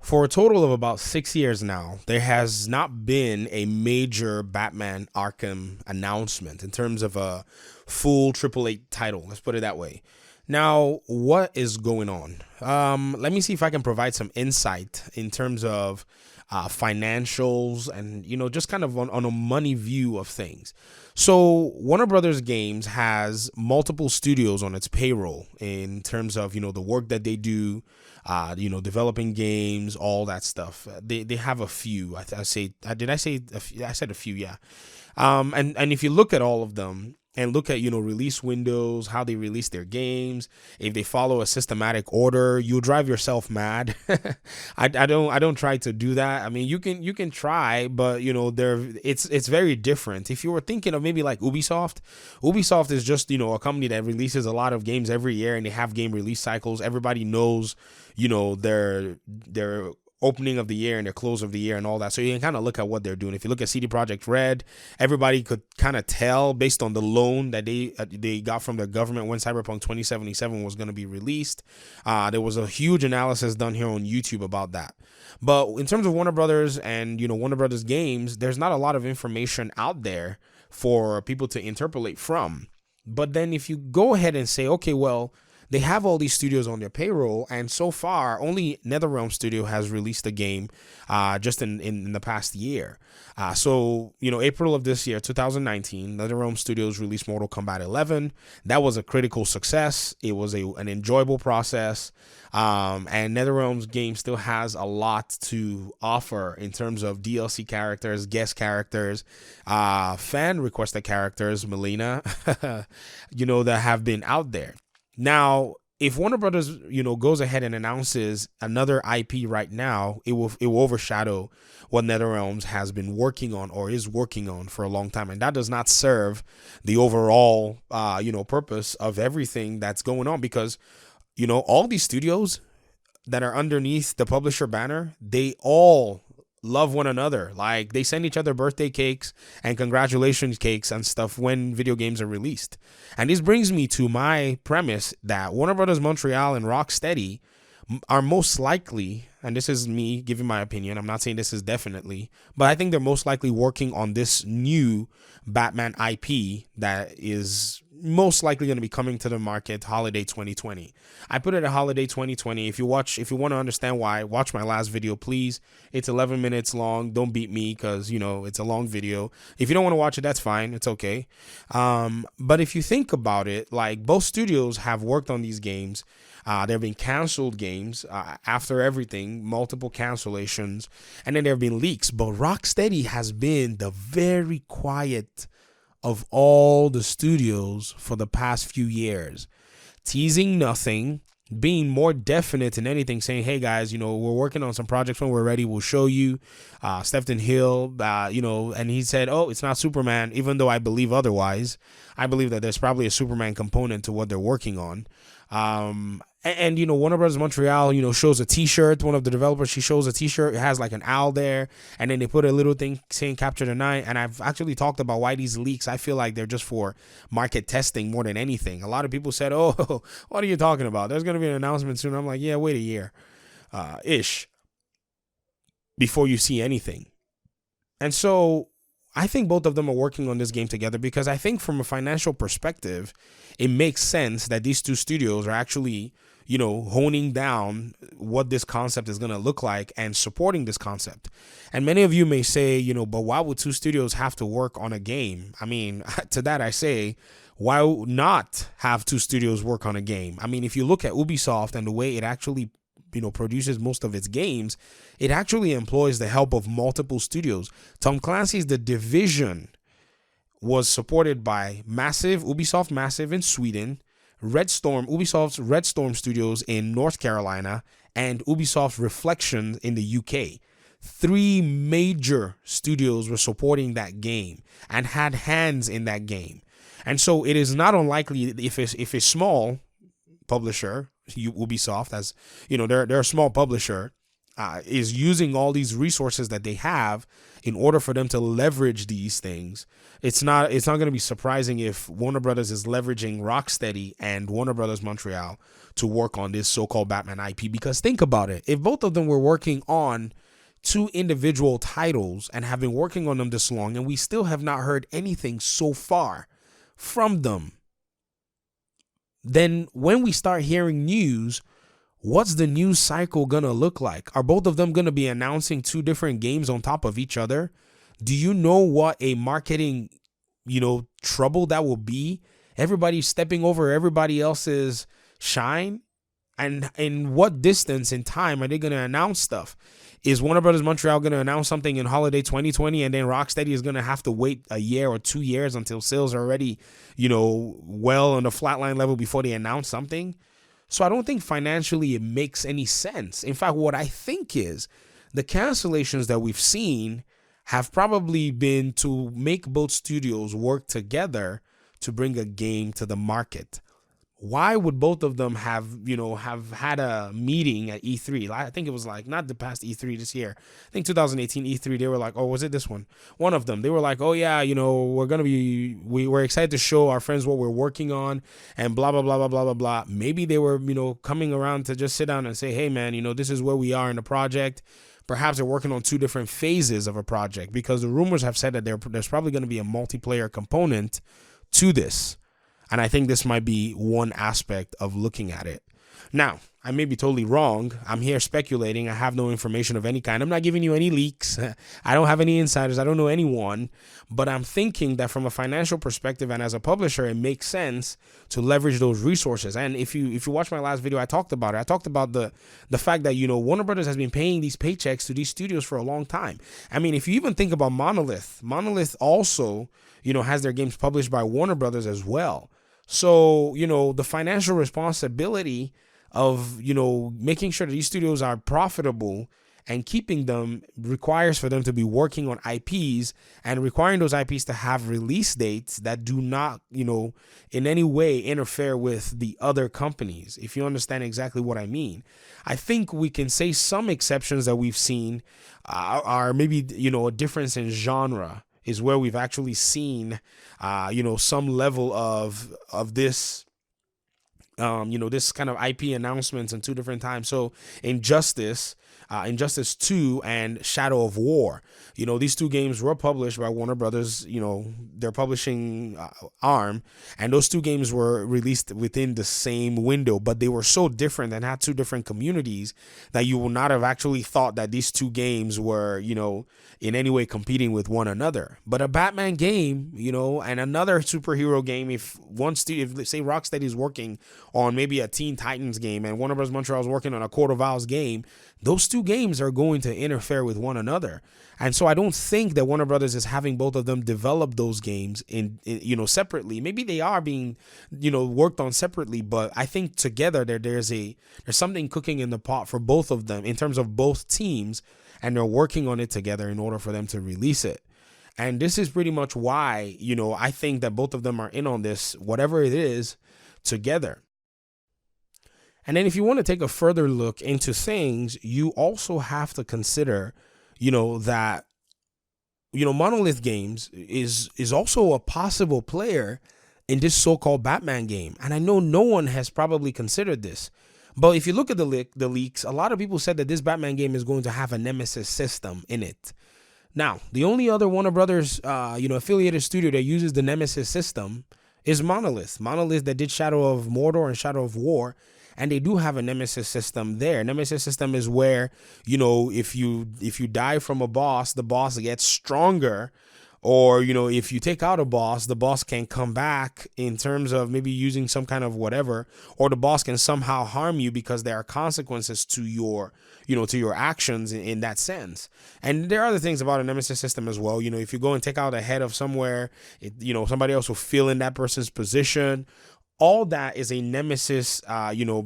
For a total of about 6 years now, there has not been a major Batman Arkham announcement in terms of a full AAA title. Let's put it that way. Now, what is going on? Let me see if I can provide some insight in terms of financials and, just kind of on a money view of things. So Warner Brothers Games has multiple studios on its payroll in terms of, the work that they do, developing games, all that stuff. They have a few. Did I say a few? I said a few, yeah. And if you look at all of them and look at, release windows, how they release their games, if they follow a systematic order, you'll drive yourself mad. I don't try to do that. I mean, you can try, but it's very different. If you were thinking of maybe like Ubisoft is just, a company that releases a lot of games every year and they have game release cycles. Everybody knows, their opening of the year and their close of the year and all that. So you can kind of look at what they're doing. If you look at CD Projekt Red, everybody could kind of tell based on the loan that they got from the government when Cyberpunk 2077 was going to be released. There was a huge analysis done here on YouTube about that. But in terms of Warner Brothers and, Warner Brothers Games, there's not a lot of information out there for people to interpolate from. But then if you go ahead and say, okay, well, they have all these studios on their payroll, and so far, only NetherRealm Studio has released a game just in the past year. So, April of this year, 2019, NetherRealm Studios released Mortal Kombat 11. That was a critical success. It was an enjoyable process. And NetherRealm's game still has a lot to offer in terms of DLC characters, guest characters, fan requested characters, Melina, that have been out there. Now, if Warner Brothers, goes ahead and announces another IP right now, it will overshadow what NetherRealms has been working on or is working on for a long time, and that does not serve the overall, purpose of everything that's going on because, all these studios that are underneath the publisher banner, they all love one another. Like they send each other birthday cakes and congratulations cakes and stuff when video games are released. And this brings me to my premise that Warner Brothers Montreal and Rocksteady are most likely, and this is me giving my opinion, I'm not saying this is definitely, but I think they're most likely working on this new Batman IP that is most likely going to be coming to the market holiday 2020. I put it at holiday 2020. If you want to understand why, watch my last video, please. It's 11 minutes long. Don't beat me because, it's a long video. If you don't want to watch it, that's fine. It's okay. But if you think about it, like both studios have worked on these games. There have been canceled games after everything, multiple cancellations, and then there have been leaks. But Rocksteady has been the very quiet of all the studios for the past few years, teasing nothing, being more definite than anything, saying, hey guys, we're working on some projects. When we're ready, we'll show you. Stephen Hill, and he said, oh, it's not Superman, even though I believe otherwise. I believe that there's probably a Superman component to what they're working on. And Warner Brothers Montreal, shows a t-shirt. One of the developers, she shows a t-shirt. It has like an owl there. And then they put a little thing saying Capture the Night. And I've actually talked about why these leaks, I feel like they're just for market testing more than anything. A lot of people said, oh, what are you talking about? There's going to be an announcement soon. I'm like, yeah, wait a year ish before you see anything. And so I think both of them are working on this game together because I think from a financial perspective, it makes sense that these two studios are actually, honing down what this concept is going to look like and supporting this concept. And many of you may say, but why would two studios have to work on a game? I mean, to that I say, why not have two studios work on a game? I mean, if you look at Ubisoft and the way it actually produces most of its games, it actually employs the help of multiple studios. Tom Clancy's The Division was supported by Ubisoft Massive in Sweden, Ubisoft's Red Storm Studios in North Carolina, and Ubisoft Reflections in the UK. 3 major studios were supporting that game and had hands in that game. And so it is not unlikely if a small publisher, Ubisoft, as they're a small publisher, is using all these resources that they have in order for them to leverage these things. It's not going to be surprising if Warner Brothers is leveraging Rocksteady and Warner Brothers Montreal to work on this so-called Batman IP. Because think about it. If both of them were working on two individual titles and have been working on them this long, and we still have not heard anything so far from them, then when we start hearing news, what's the news cycle gonna look like? Are both of them gonna be announcing two different games on top of each other? Do you know what a marketing, trouble that will be? Everybody stepping over everybody else's shine? And in what distance in time are they gonna announce stuff? Is Warner Brothers Montreal going to announce something in holiday 2020 and then Rocksteady is going to have to wait a year or 2 years until sales are already, well on the flatline level before they announce something? So I don't think financially it makes any sense. In fact, what I think is the cancellations that we've seen have probably been to make both studios work together to bring a game to the market. Why would both of them have had a meeting at E3? I think it was like not the past E3 this year. I think 2018 E3. They were like, oh, was it this one? One of them. They were like, oh yeah, we're excited to show our friends what we're working on and blah blah blah blah blah blah blah. Maybe they were coming around to just sit down and say, hey man, this is where we are in the project. Perhaps they're working on two different phases of a project, because the rumors have said that there's probably going to be a multiplayer component to this. And I think this might be one aspect of looking at it. Now, I may be totally wrong. I'm here speculating. I have no information of any kind. I'm not giving you any leaks. I don't have any insiders. I don't know anyone. But I'm thinking that from a financial perspective and as a publisher, it makes sense to leverage those resources. And if you watch my last video, I talked about it. I talked about the fact that, Warner Brothers has been paying these paychecks to these studios for a long time. I mean, if you even think about Monolith also, has their games published by Warner Brothers as well. So, the financial responsibility of, making sure that these studios are profitable and keeping them requires for them to be working on IPs and requiring those IPs to have release dates that do not, in any way interfere with the other companies, if you understand exactly what I mean. I think we can say some exceptions that we've seen are maybe, a difference in genre is where we've actually seen, some level of this, this kind of IP announcements in two different times. So Injustice 2 and Shadow of War, these two games were published by Warner Brothers, their publishing arm, and those two games were released within the same window, but they were so different and had two different communities that you would not have actually thought that these two games were, in any way competing with one another. But a Batman game, and another superhero game, if say Rocksteady is working on maybe a Teen Titans game and Warner Bros. Montreal is working on a Court of Owls game, those two games are going to interfere with one another. And so I don't think that Warner Brothers is having both of them develop those games in separately. Maybe they are being, worked on separately, but I think together there's something cooking in the pot for both of them in terms of both teams, and they're working on it together in order for them to release it. And this is pretty much why, I think that both of them are in on this, whatever it is, together. And then if you want to take a further look into things, you also have to consider, that, Monolith Games is also a possible player in this so-called Batman game. And I know no one has probably considered this. But if you look at the leaks, a lot of people said that this Batman game is going to have a Nemesis system in it. Now, the only other Warner Brothers, affiliated studio that uses the Nemesis system is Monolith. Monolith that did Shadow of Mordor and Shadow of War. And they do have a Nemesis system there. Nemesis system is where, if you die from a boss, the boss gets stronger. Or, if you take out a boss, the boss can come back in terms of maybe using some kind of whatever, or the boss can somehow harm you because there are consequences to your actions in that sense. And there are other things about a Nemesis system as well. If you go and take out a head of somewhere, somebody else will fill in that person's position. All that is a Nemesis,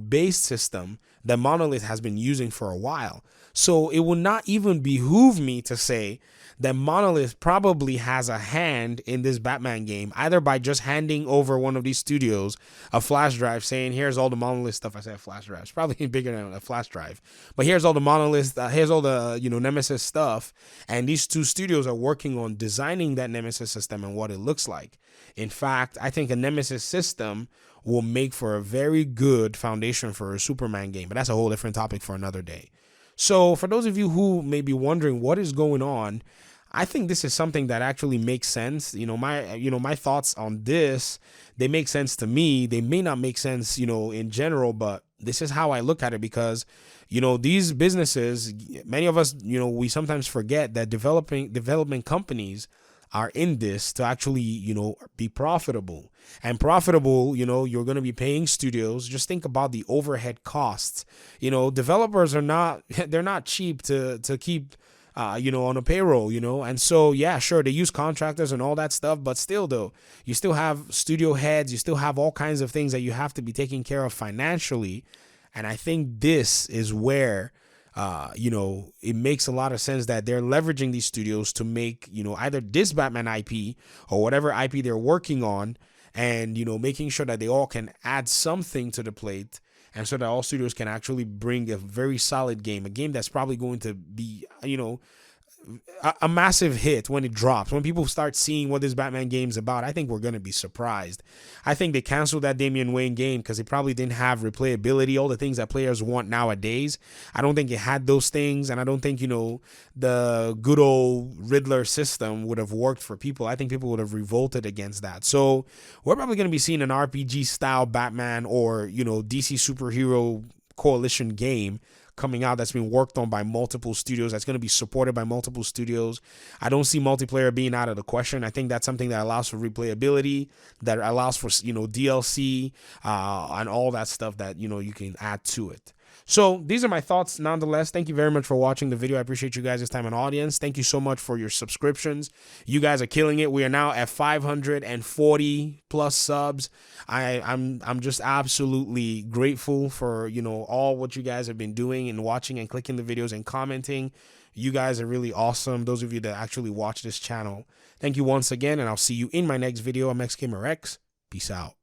based system that Monolith has been using for a while. So it would not even behoove me to say that Monolith probably has a hand in this Batman game, either by just handing over one of these studios a flash drive saying, here's all the Monolith stuff. I said flash drive. It's probably bigger than a flash drive. But here's all the Monolith, here's all the, Nemesis stuff. And these two studios are working on designing that Nemesis system and what it looks like. In fact, I think a Nemesis system will make for a very good foundation for a Superman game. But that's a whole different topic for another day. So for those of you who may be wondering what is going on, I think this is something that actually makes sense. My thoughts on this, they make sense to me. They may not make sense, in general, but this is how I look at it because, these businesses, many of us, we sometimes forget that development companies are in this to actually, be profitable. And profitable, you're going to be paying studios. Just think about the overhead costs. Developers are not, they're not cheap to keep, on a payroll, and so, yeah, sure, they use contractors and all that stuff, but still, though, you still have studio heads, you still have all kinds of things that you have to be taking care of financially. And I think this is where, it makes a lot of sense that they're leveraging these studios to make, either this Batman IP or whatever IP they're working on, and, making sure that they all can add something to the plate. And so that all studios can actually bring a very solid game, a game that's probably going to be, a massive hit when it drops. When people start seeing what this Batman game is about, I think we're going to be surprised. I think they canceled that Damian Wayne game because it probably didn't have replayability, all the things that players want nowadays. I don't think it had those things, and I don't think, the good old Riddler system would have worked for people. I think people would have revolted against that. So we're probably going to be seeing an RPG style Batman or, DC superhero coalition game coming out that's been worked on by multiple studios, that's going to be supported by multiple studios. I don't see multiplayer being out of the question. I think that's something that allows for replayability, that allows for, DLC, and all that stuff that, you can add to it. So these are my thoughts nonetheless. Thank you very much for watching the video. I appreciate you guys' time and audience. Thank you so much for your subscriptions. You guys are killing it. We are now at 540 plus subs. I'm just absolutely grateful for, all what you guys have been doing and watching and clicking the videos and commenting. You guys are really awesome. Those of you that actually watch this channel, thank you once again, and I'll see you in my next video. I'm XGamerX. Peace out.